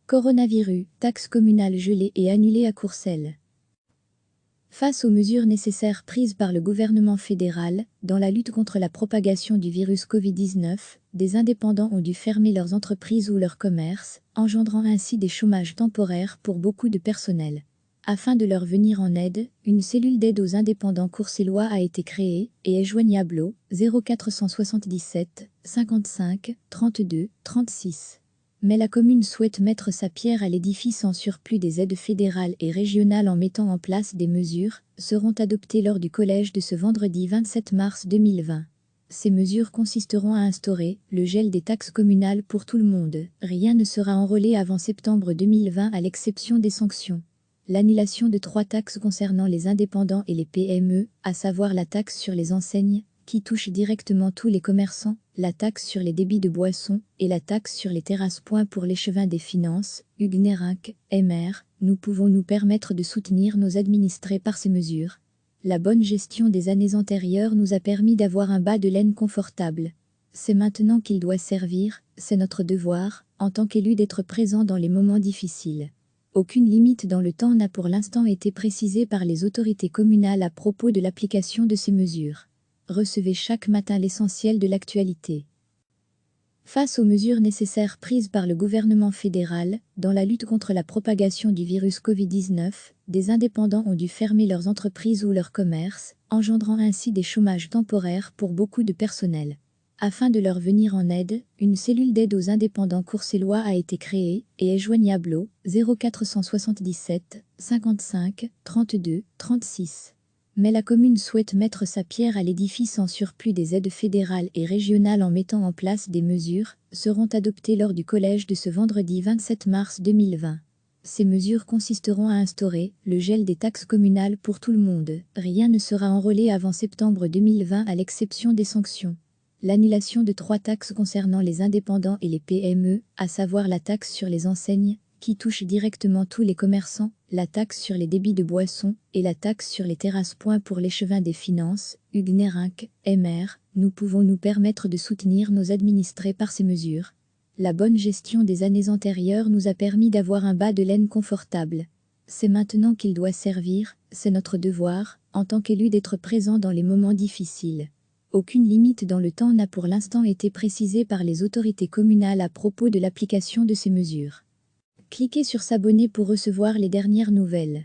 Coronavirus, taxe communale gelée et annulée à Courcelles. Face aux mesures nécessaires prises par le gouvernement fédéral, dans la lutte contre la propagation du virus Covid-19, des indépendants ont dû fermer leurs entreprises ou leurs commerces, engendrant ainsi des chômages temporaires pour beaucoup de personnel. Afin de leur venir en aide, une cellule d'aide aux indépendants courcellois a été créée et est joignable au 0477 55 32 36. Mais la commune souhaite mettre sa pierre à l'édifice en surplus des aides fédérales et régionales en mettant en place des mesures, seront adoptées lors du collège de ce vendredi 27 mars 2020. Ces mesures consisteront à instaurer le gel des taxes communales pour tout le monde. Rien ne sera enrôlé avant septembre 2020 à l'exception des sanctions. L'annulation de 3 taxes concernant les indépendants et les PME, à savoir la taxe sur les enseignes, qui touche directement tous les commerçants, la taxe sur les débits de boissons et la taxe sur les terrasses. Pour l'échevin des finances, Hugues Nérinck, MR, nous pouvons nous permettre de soutenir nos administrés par ces mesures. La bonne gestion des années antérieures nous a permis d'avoir un bas de laine confortable. C'est maintenant qu'il doit servir, c'est notre devoir, en tant qu'élu, d'être présent dans les moments difficiles. Aucune limite dans le temps n'a pour l'instant été précisée par les autorités communales à propos de l'application de ces mesures. Recevez chaque matin l'essentiel de l'actualité. Face aux mesures nécessaires prises par le gouvernement fédéral, dans la lutte contre la propagation du virus Covid-19, des indépendants ont dû fermer leurs entreprises ou leurs commerces, engendrant ainsi des chômages temporaires pour beaucoup de personnel. Afin de leur venir en aide, une cellule d'aide aux indépendants courcellois a été créée et est joignable au 0477 55 32 36. Mais la commune souhaite mettre sa pierre à l'édifice en surplus des aides fédérales et régionales en mettant en place des mesures, seront adoptées lors du collège de ce vendredi 27 mars 2020. Ces mesures consisteront à instaurer le gel des taxes communales pour tout le monde. Rien ne sera enrôlé avant septembre 2020 à l'exception des sanctions. L'annulation de 3 taxes concernant les indépendants et les PME, à savoir la taxe sur les enseignes, qui touche directement tous les commerçants, la taxe sur les débits de boissons et la taxe sur les terrasses. Pour l'échevin des finances, Hugues Nérinck, MR, nous pouvons nous permettre de soutenir nos administrés par ces mesures. La bonne gestion des années antérieures nous a permis d'avoir un bas de laine confortable. C'est maintenant qu'il doit servir, c'est notre devoir, en tant qu'élu, d'être présent dans les moments difficiles. Aucune limite dans le temps n'a pour l'instant été précisée par les autorités communales à propos de l'application de ces mesures. Cliquez sur s'abonner pour recevoir les dernières nouvelles.